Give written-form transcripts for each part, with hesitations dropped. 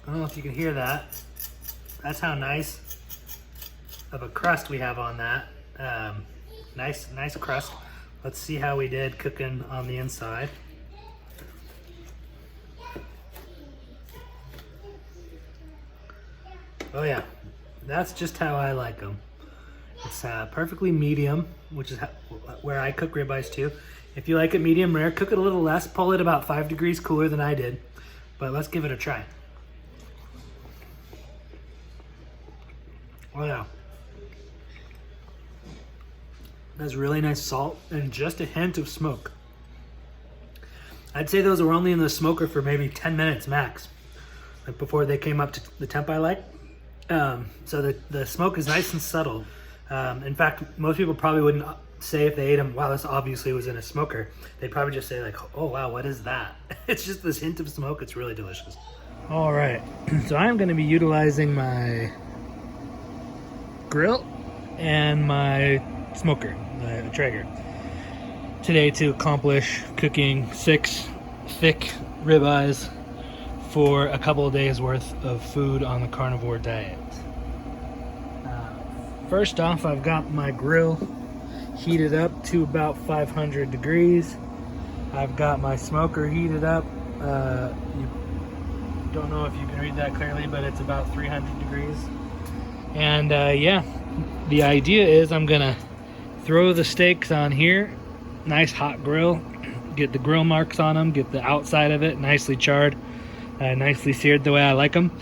I don't know if you can hear that. That's how nice of a crust we have on that. Nice crust. Let's see how we did cooking on the inside. Oh yeah, that's just how I like them. It's perfectly medium, which is where I cook ribeyes too. If you like it medium rare, cook it a little less. Pull it about 5 degrees cooler than I did. But let's give it a try. Oh yeah. That's really nice salt and just a hint of smoke. I'd say those were only in the smoker for maybe 10 minutes max, like before they came up to the temp I like. So the smoke is nice and subtle. In fact, most people probably wouldn't say if they ate them, wow, this obviously was in a smoker. They'd probably just say like, oh wow, what is that? It's just this hint of smoke. It's really delicious. All right, so I'm gonna be utilizing my grill and my smoker, the Traeger, today to accomplish cooking 6 thick ribeyes for a couple of days worth of food on the carnivore diet. First off, I've got my grill heated up to about 500 degrees. I've got my smoker heated up. You don't know if you can read that clearly, but it's about 300 degrees. And yeah, the idea is I'm gonna throw the steaks on here, nice hot grill, get the grill marks on them, get the outside of it nicely charred, nicely seared the way I like them.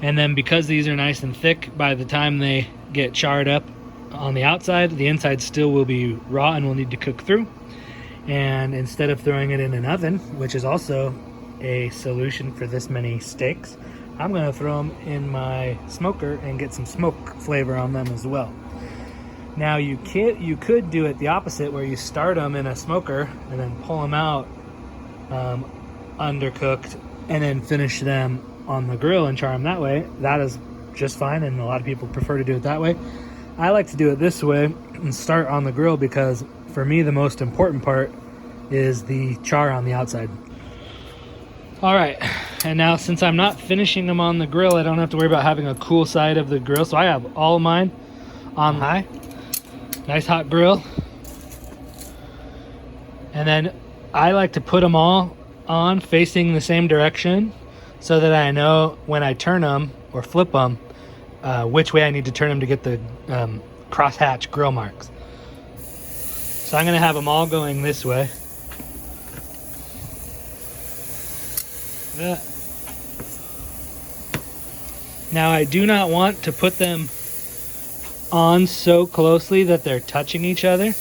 And then because these are nice and thick, by the time they get charred up on the outside, the inside still will be raw and will need to cook through. And instead of throwing it in an oven, which is also a solution for this many steaks, I'm gonna throw them in my smoker and get some smoke flavor on them as well. Now you could do it the opposite, where you start them in a smoker and then pull them out undercooked and then finish them on the grill and char them that way. That is just fine, and a lot of people prefer to do it that way. I like to do it this way and start on the grill because for me the most important part is the char on the outside. All right, and now since I'm not finishing them on the grill, I don't have to worry about having a cool side of the grill, so I have all of mine on high. Nice hot grill. And then I like to put them all on facing the same direction so that I know when I turn them or flip them which way I need to turn them to get the crosshatch grill marks. So I'm gonna have them all going this way. Now I do not want to put them on so closely that they're touching each other.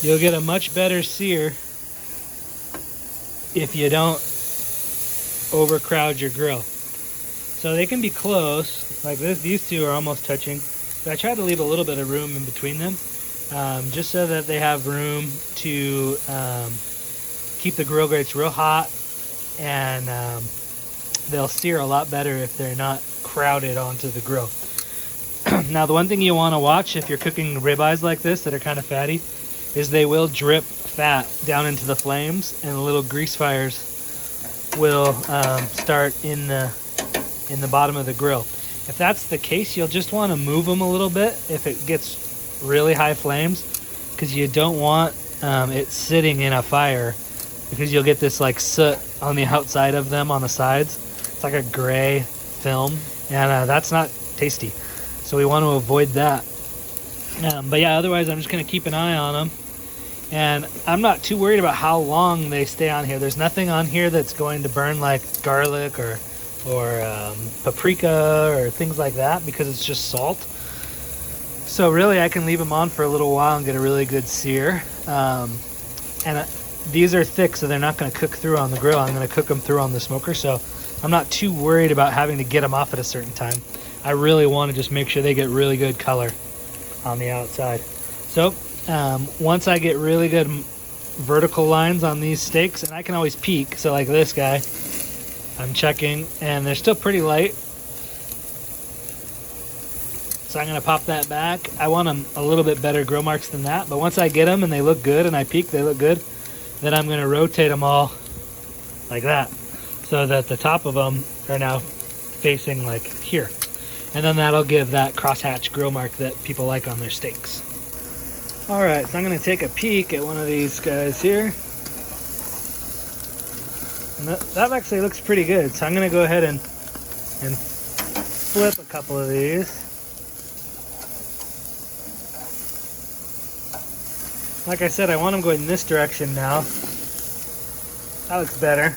You'll get a much better sear if you don't overcrowd your grill. So they can be close, like this. These two are almost touching, but I try to leave a little bit of room in between them, just so that they have room to keep the grill grates real hot, and they'll sear a lot better if they're not crowded onto the grill. Now the one thing you want to watch if you're cooking ribeyes like this that are kind of fatty is they will drip fat down into the flames, and the little grease fires will start in the bottom of the grill. If that's the case, you'll just want to move them a little bit if it gets really high flames, because you don't want it sitting in a fire, because you'll get this like soot on the outside of them on the sides. It's like a gray film, and that's not tasty, so we want to avoid that. But yeah, otherwise I'm just going to keep an eye on them, and I'm not too worried about how long they stay on here. There's nothing on here that's going to burn like garlic or paprika or things like that, because it's just salt. So really I can leave them on for a little while and get a really good sear. These are thick, so they're not going to cook through on the grill. I'm going to cook them through on the smoker, so I'm not too worried about having to get them off at a certain time. I really want to just make sure they get really good color on the outside. So once I get really good vertical lines on these steaks, and I can always peek, so like this guy, I'm checking, and they're still pretty light. So I'm going to pop that back. I want them a little bit better grill marks than that, but once I get them and they look good and I peek, they look good, then I'm going to rotate them all like that, so that the top of them are now facing like here. And then that'll give that crosshatch grill mark that people like on their steaks. All right, so I'm going to take a peek at one of these guys here. And that actually looks pretty good. So I'm going to go ahead and flip a couple of these. Like I said, I want them going this direction now. That looks better.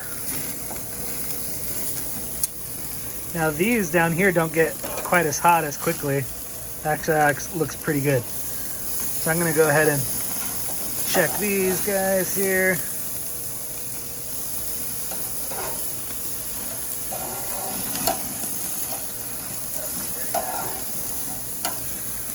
Now these down here don't get quite as hot as quickly. Actually, that looks pretty good. So I'm gonna go ahead and check these guys here.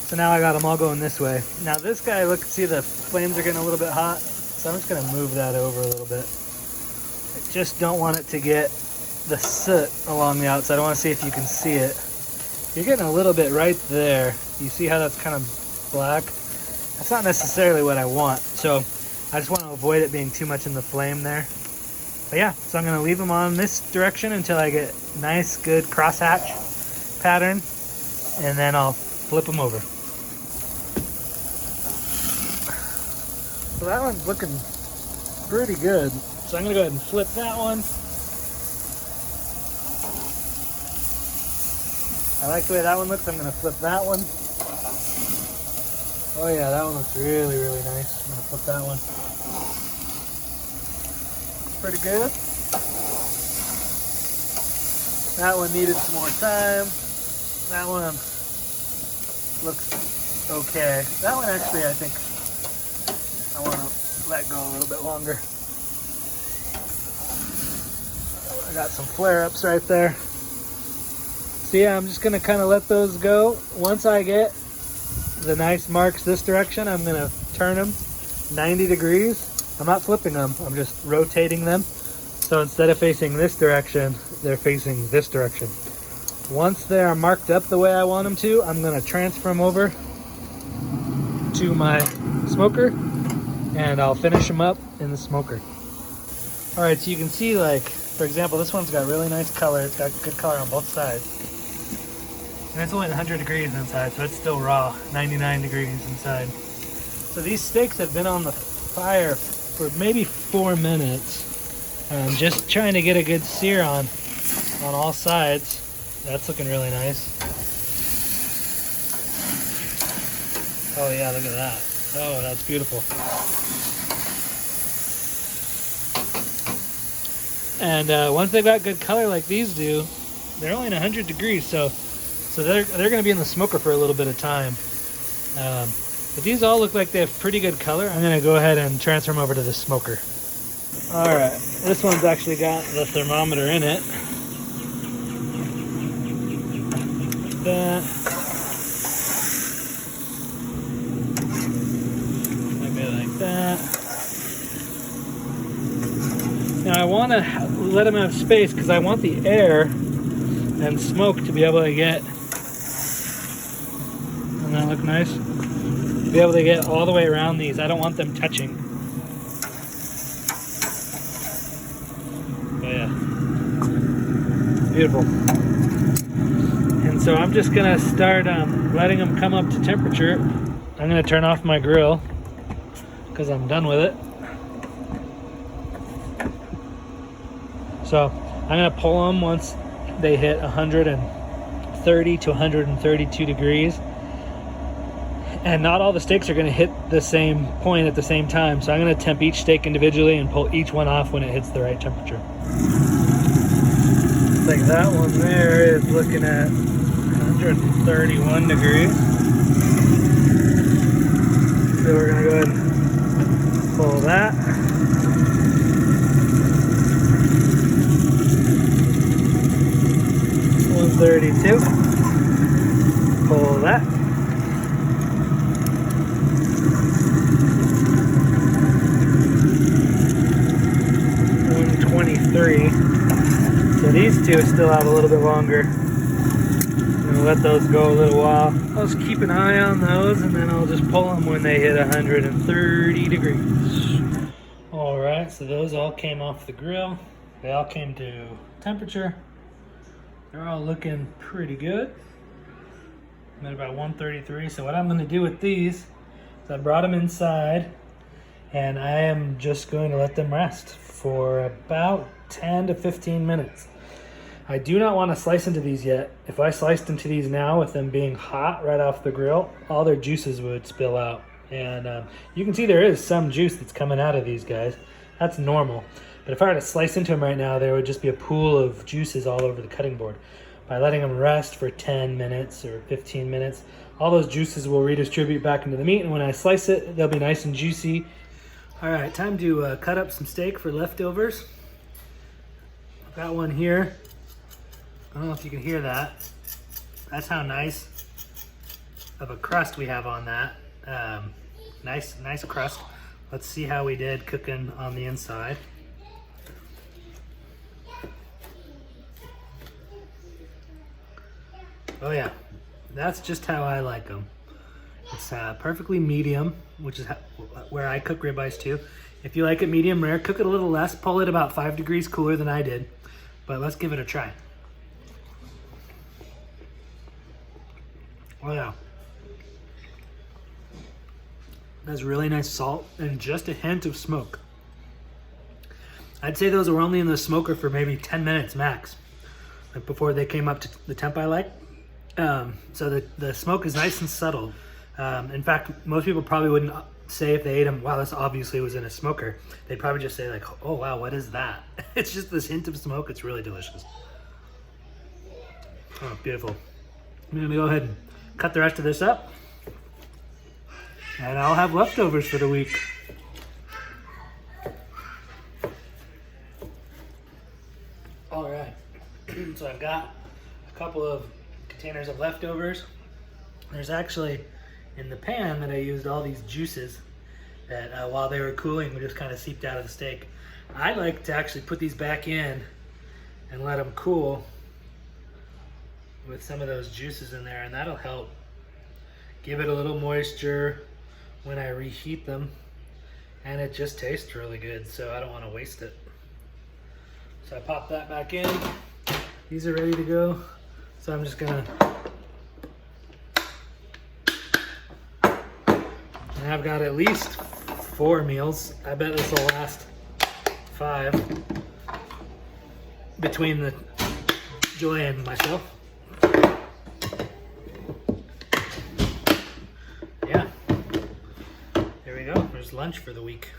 So now I got them all going this way. Now this guy, look, see the flames are getting a little bit hot. So I'm just gonna move that over a little bit. I just don't want it to get the soot along the outside. I want to see if you can see it. You're getting a little bit right there. You see how that's kind of black? That's not necessarily what I want. So I just want to avoid it being too much in the flame there. But yeah, so I'm going to leave them on this direction until I get nice, good crosshatch pattern. And then I'll flip them over. So that one's looking pretty good. So I'm going to go ahead and flip that one. I like the way that one looks. I'm going to flip that one. Oh yeah, that one looks really, really nice. I'm going to flip that one. Pretty good. That one needed some more time. That one looks okay. That one actually, I think I want to let go a little bit longer. I got some flare-ups right there. So yeah, I'm just gonna kind of let those go. Once I get the nice marks this direction, I'm gonna turn them 90 degrees. I'm not flipping them, I'm just rotating them. So instead of facing this direction, they're facing this direction. Once they are marked up the way I want them to, I'm gonna transfer them over to my smoker and I'll finish them up in the smoker. All right, so you can see, like, for example, this one's got really nice color. It's got good color on both sides. And it's only 100 degrees inside, so it's still raw, 99 degrees inside. So these steaks have been on the fire for maybe 4 minutes. Just trying to get a good sear on all sides. That's looking really nice. Oh yeah, look at that. Oh, that's beautiful. And once they've got good color like these do, they're only at 100 degrees, so they're going to be in the smoker for a little bit of time. But these all look like they have pretty good color. I'm going to go ahead and transfer them over to the smoker. All right, this one's actually got the thermometer in it. Like that. Maybe like that. Now I want to let them have space because I want the air and smoke to be able to get, doesn't that look nice? Be able to get all the way around these. I don't want them touching. But yeah, beautiful. And so I'm just gonna start letting them come up to temperature. I'm gonna turn off my grill because I'm done with it. So I'm gonna pull them once they hit 130 to 132 degrees. And not all the steaks are gonna hit the same point at the same time. So I'm gonna temp each steak individually and pull each one off when it hits the right temperature. I think that one there is looking at 131 degrees. So we're gonna go ahead and pull that. 132. Pull that. 123. So these two still have a little bit longer. I'm gonna let those go a little while. I'll just keep an eye on those and then I'll just pull them when they hit 130 degrees. All right, so those all came off the grill. They all came to temperature. They're all looking pretty good. I'm at about 133. So what I'm gonna do with these is I brought them inside and I am just going to let them rest for about 10 to 15 minutes. I do not want to slice into these yet. If I sliced into these now with them being hot right off the grill, all their juices would spill out. And you can see there is some juice that's coming out of these guys. That's normal. But if I were to slice into them right now, there would just be a pool of juices all over the cutting board. By letting them rest for 10 minutes or 15 minutes, all those juices will redistribute back into the meat, and when I slice it, they'll be nice and juicy. All right, time to cut up some steak for leftovers. I've got one here. I don't know if you can hear that. That's how nice of a crust we have on that. Nice crust. Let's see how we did cooking on the inside. Oh yeah, that's just how I like them. It's perfectly medium, which is where I cook ribeyes too. If you like it medium rare, cook it a little less. Pull it about 5 degrees cooler than I did. But let's give it a try. Oh yeah. That's really nice salt and just a hint of smoke. I'd say those were only in the smoker for maybe 10 minutes max, like before they came up to the temp I like. So the smoke is nice and subtle. In fact, most people probably wouldn't say if they ate them, wow, this obviously was in a smoker. They'd probably just say like, oh wow, what is that? It's just this hint of smoke. It's really delicious. Oh, beautiful. I'm gonna go ahead and cut the rest of this up, and I'll have leftovers for the week. All right, so I've got a couple of containers of leftovers. There's actually, in the pan that I used, all these juices that while they were cooling we just kind of seeped out of the steak. I like to actually put these back in and let them cool with some of those juices in there, and that'll help give it a little moisture when I reheat them, and it just tastes really good, so I don't want to waste it. So I pop that back in. These are ready to go, so I'm just gonna, and I've got at least 4 meals. I bet this will last 5 between the Joy and myself. Yeah, there we go. There's lunch for the week.